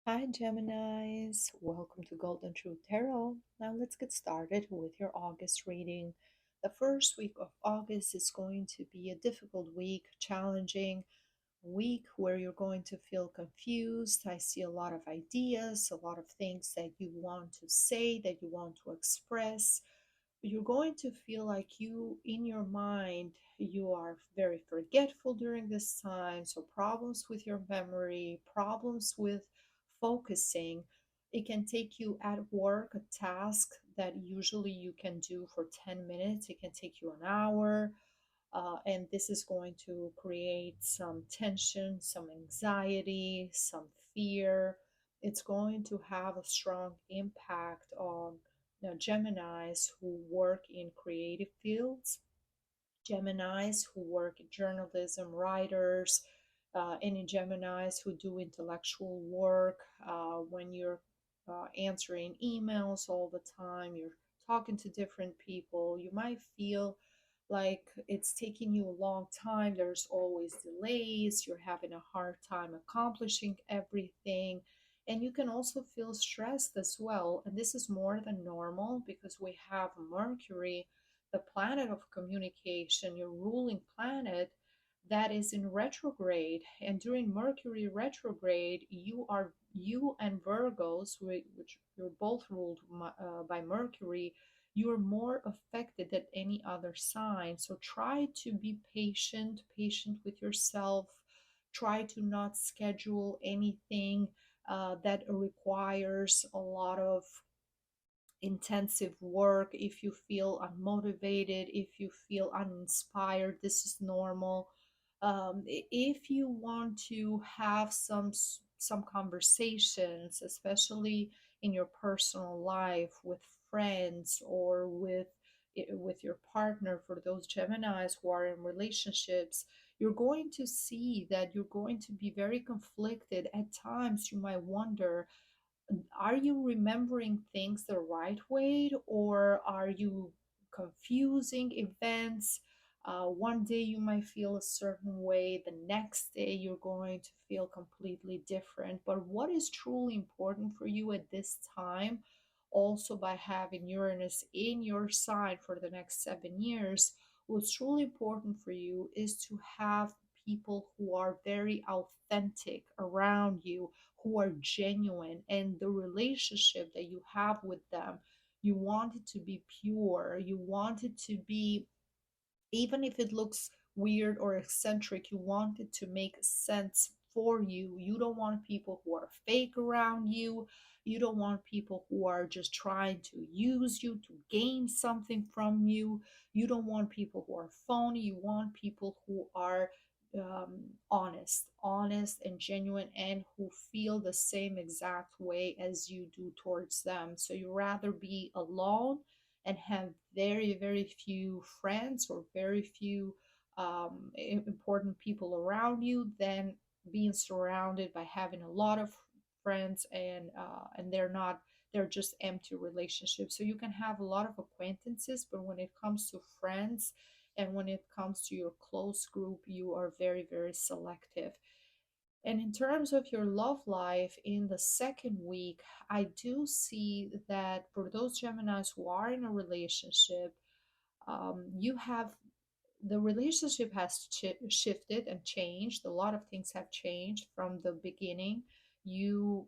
Hi, Geminis. Welcome to Golden Truth Tarot. Now, let's get started with your August reading. The first week of August is going to be a difficult week, challenging week where you're going to feel confused. I see a lot of ideas, a lot of things that you want to say, that you want to express. You're going to feel like you, in your mind, you are very forgetful during this time. So, problems with your memory, problems with focusing. It can take you at work a task that usually you can do for 10 minutes, it can take you an hour. And this is going to create some tension, some anxiety, some fear. It's going to have a strong impact on Geminis who work in creative fields, Geminis who work in journalism, writers, any Geminis who do intellectual work. When you're answering emails all the time, you're talking to different people, you might feel like it's taking you a long time. There's always delays, you're having a hard time accomplishing everything. And you can also feel stressed as well. And this is more than normal because we have Mercury, the planet of communication, your ruling planet, that is in retrograde. And during Mercury retrograde, you and Virgos, which you're both ruled by Mercury, you're more affected than any other sign. So try to be patient with yourself. Try to not schedule anything that requires a lot of intensive work. If you feel unmotivated, if you feel uninspired, this is normal. If you want to have some conversations, especially in your personal life with friends or with your partner, for those Geminis who are in relationships, you're going to see that you're going to be very conflicted. At times you might wonder, are you remembering things the right way, or are you confusing events? One day you might feel a certain way, the next day you're going to feel completely different. But what is truly important for you at this time, also by having Uranus in your sign for the next 7 years, what's truly important for you is to have people who are very authentic around you, who are genuine, and the relationship that you have with them, you want it to be pure, you want it to be, even if it looks weird or eccentric, you want it to make sense for you. You don't want people who are fake around you. You don't want people who are just trying to use you to gain something from you. You don't want people who are phony. You want people who are honest and genuine, and who feel the same exact way as you do towards them. So you rather be alone and have very few friends or very few important people around you than being surrounded by having a lot of friends, and they're just empty relationships. So you can have a lot of acquaintances, but when it comes to friends and when it comes to your close group, you are very selective. And in terms of your love life in the second week, I do see that for those Geminis who are in a relationship, you have the relationship has shifted and changed. A lot of things have changed from the beginning. You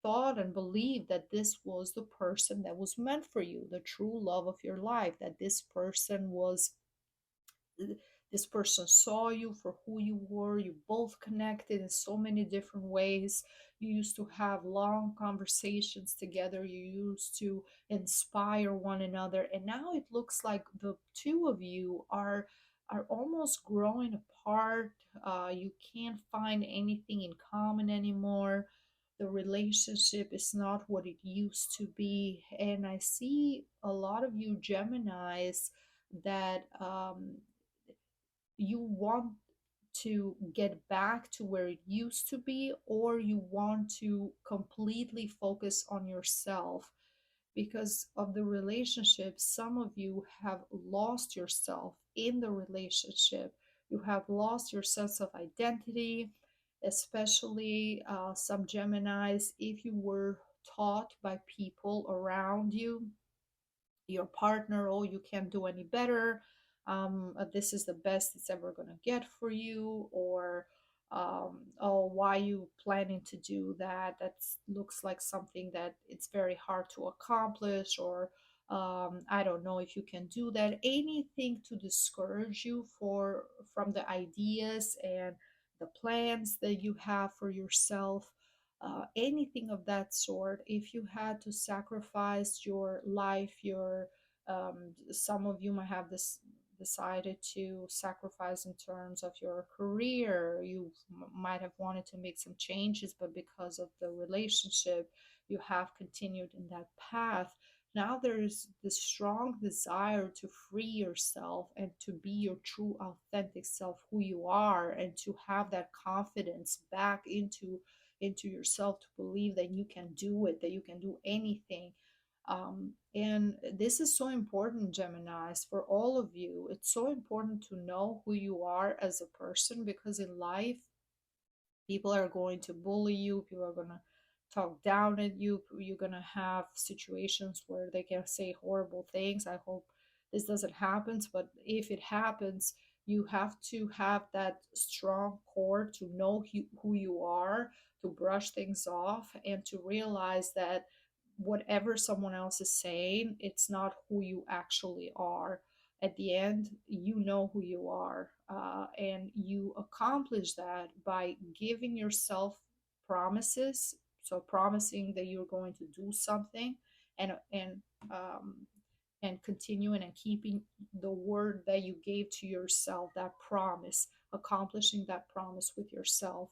thought and believed that this was the person that was meant for you, the true love of your life, that this person saw you for who you were. You both connected in so many different ways. You used to have long conversations together. You used to inspire one another. And now it looks like the two of you are almost growing apart. You can't find anything in common anymore. The relationship is not what it used to be. And I see a lot of you Geminis that you want to get back to where it used to be, or you want to completely focus on yourself because of the relationship. Some of you have lost yourself in the relationship. You have lost your sense of identity. especially some Geminis, if you were taught by people around you, your partner, oh, you can't do any better, this is the best it's ever going to get for you, or oh, why you planning to do that, that looks like something that it's very hard to accomplish, or I don't know if you can do that, anything to discourage you from the ideas and the plans that you have for yourself, anything of that sort. If you had to sacrifice your life, your some of you might have this decided to sacrifice in terms of your career. You might have wanted to make some changes, but because of the relationship, you have continued in that path. Now there's this strong desire to free yourself and to be your true authentic self, who you are, and to have that confidence back into yourself, to believe that you can do it, that you can do anything. And this is so important, Geminis, for all of you. It's so important to know who you are as a person, because in life, people are going to bully you, people are going to talk down at you, you're going to have situations where they can say horrible things. I hope this doesn't happen, but if it happens, you have to have that strong core to know who you are, to brush things off, and to realize that whatever someone else is saying, it's not who you actually are. At the end, you know who you are, and you accomplish that by giving yourself promises. So promising that you're going to do something, and and continuing and keeping the word that you gave to yourself, that promise, accomplishing that promise with yourself.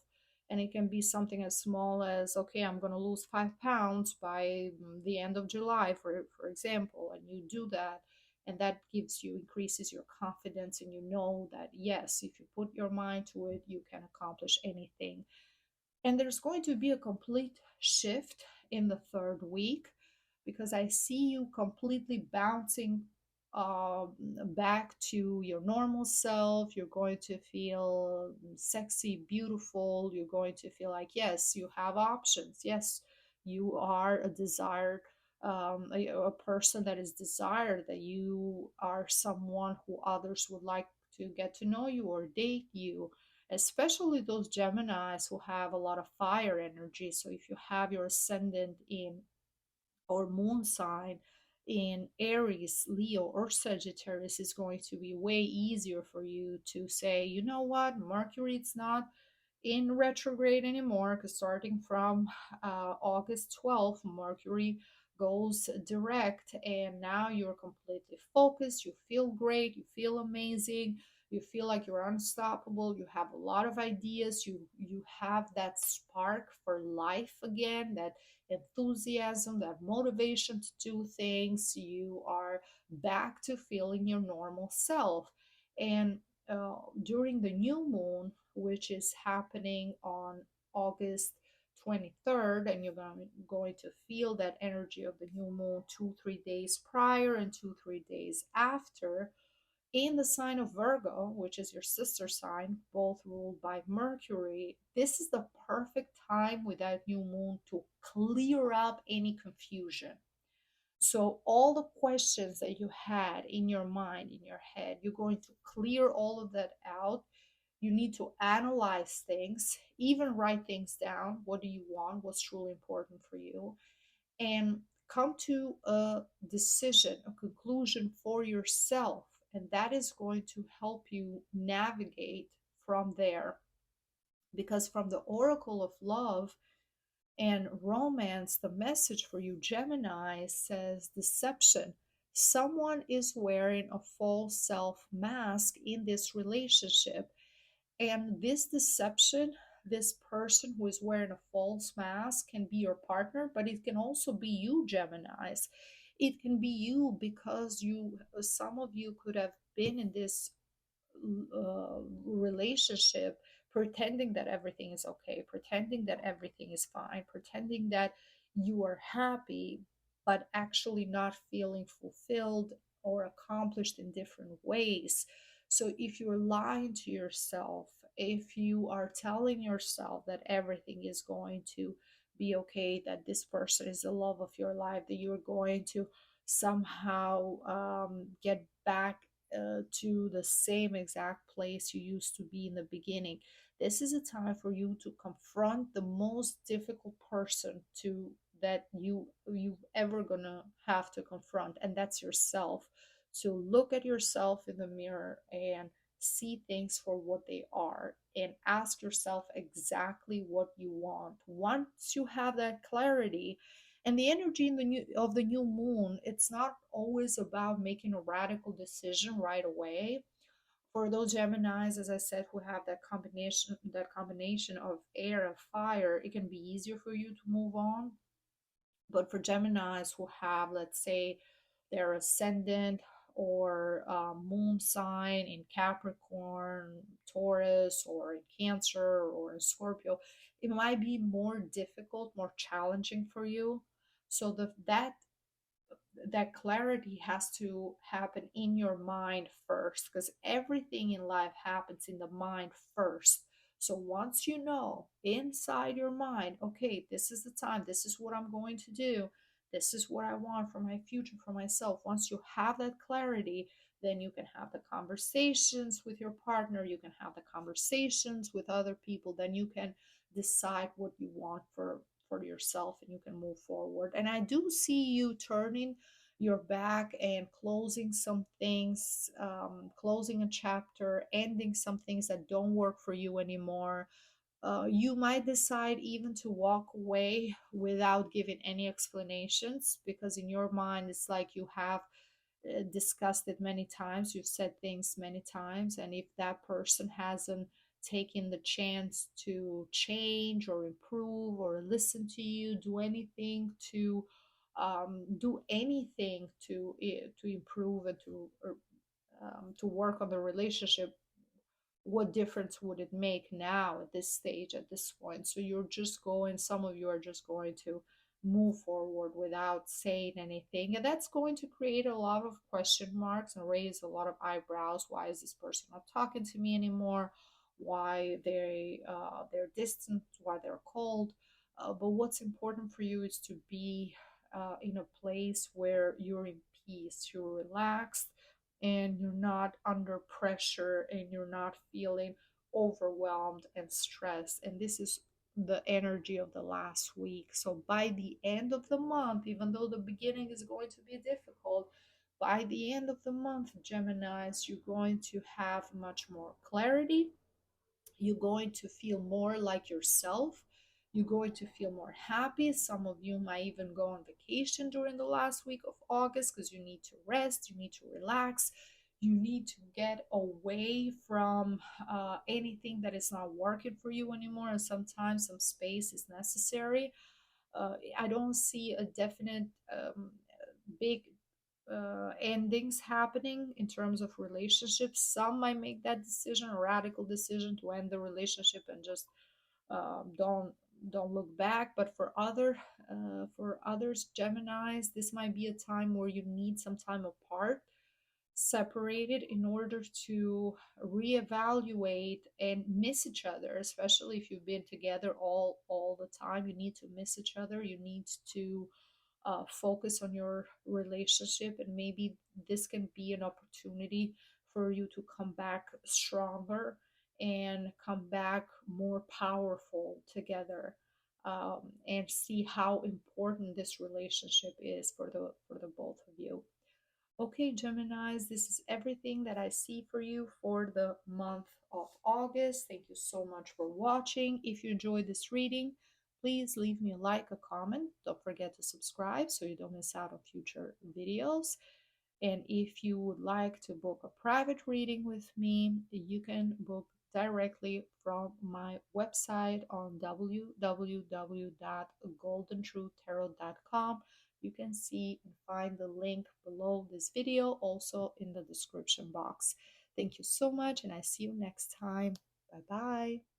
And it can be something as small as, okay, I'm going to lose 5 pounds by the end of July, for example, and you do that, and that gives you, increases your confidence, and you know that yes, if you put your mind to it, you can accomplish anything. And there's going to be a complete shift in the third week, because I see you completely bouncing back to your normal self. You're going to feel sexy, beautiful. You're going to feel like, yes, you have options. Yes, you are a desired, a person that is desired, that you are someone who others would like to get to know you or date you, especially those Geminis who have a lot of fire energy. So if you have your ascendant in or moon sign in Aries, Leo, or Sagittarius, is going to be way easier for you to say, you know what, Mercury, it's not in retrograde anymore, because starting from August 12th, Mercury goes direct, and now you're completely focused. You feel great, you feel amazing, you feel like you're unstoppable, you have a lot of ideas, you have that spark for life again, that enthusiasm, that motivation to do things. You are back to feeling your normal self. And during the new moon, which is happening on August 23rd, and you're going to feel that energy of the new moon 2 3 days prior and 2 3 days after, in the sign of Virgo, which is your sister sign, both ruled by Mercury. This is the perfect time with that new moon to clear up any confusion. So, all the questions that you had in your mind, in your head, you're going to clear all of that out. You need to analyze things, even write things down. What do you want? What's truly important for you? And come to a decision, a conclusion for yourself. And that is going to help you navigate from there. Because from the Oracle of Love and Romance, the message for you, Gemini, says deception. Someone is wearing a false self mask in this relationship. And this deception, this person who is wearing a false mask, can be your partner, but it can also be you, Geminis. It can be you, because some of you could have been in this relationship pretending that everything is okay, pretending that everything is fine, pretending that you are happy, but actually not feeling fulfilled or accomplished in different ways. So if you're lying to yourself if you are telling yourself that everything is going to be okay, that this person is the love of your life, that you're going to somehow get back to the same exact place you used to be in the beginning. This is a time for you to confront the most difficult person to that you ever gonna have to confront, and that's yourself. So look at yourself in the mirror and see things for what they are, and ask yourself exactly what you want. Once you have that clarity, and the energy in the new moon, it's not always about making a radical decision right away. For those Geminis, as I said, who have that combination of air and fire, it can be easier for you to move on. But for Geminis who have, let's say, their ascendant or moon sign in Capricorn, Taurus, or in Cancer, or in Scorpio, it might be more difficult, more challenging for you. So that clarity has to happen in your mind first, because everything in life happens in the mind first. So once you know inside your mind, okay, this is the time, this is what I'm going to do, this is what I want for my future, for myself. Once you have that clarity, then you can have the conversations with your partner, you can have the conversations with other people, then you can decide what you want for yourself, and you can move forward. And I do see you turning your back and closing some things, closing a chapter, ending some things that don't work for you anymore. You might decide even to walk away without giving any explanations, because in your mind it's like you have discussed it many times, you've said things many times, and if that person hasn't taken the chance to change or improve or listen to you, do anything to improve and to work on the relationship, what difference would it make now at this stage, at this point? So you're just going, some of you are just going to move forward without saying anything, and that's going to create a lot of question marks and raise a lot of eyebrows. Why is this person not talking to me anymore? Why they're distant? Why they're cold? But what's important for you is to be in a place where you're in peace, you're relaxed, and you're not under pressure, and you're not feeling overwhelmed and stressed. And this is the energy of the last week. So by the end of the month, even though the beginning is going to be difficult, by the end of the month, Geminis, you're going to have much more clarity, you're going to feel more like yourself, you're going to feel more happy. Some of you might even go on vacation during the last week of August, because you need to rest, you need to relax, you need to get away from anything that is not working for you anymore, and sometimes some space is necessary. I don't see a definite big endings happening in terms of relationships. Some might make that decision, a radical decision, to end the relationship and just don't look back. But for others, Geminis, this might be a time where you need some time apart, separated, in order to reevaluate and miss each other. Especially if you've been together all the time, you need to miss each other, you need to focus on your relationship, and maybe this can be an opportunity for you to come back stronger and come back more powerful together, and see how important this relationship is for the both of you. Okay, Geminis, this is everything that I see for you for the month of August. Thank you so much for watching. If you enjoyed this reading, please leave me a like, a comment. Don't forget to subscribe so you don't miss out on future videos. And if you would like to book a private reading with me, you can book directly from my website on www.goldandtruthtarot.com. You can see and find the link below this video, also in the description box. Thank you so much, and I see you next time. Bye bye.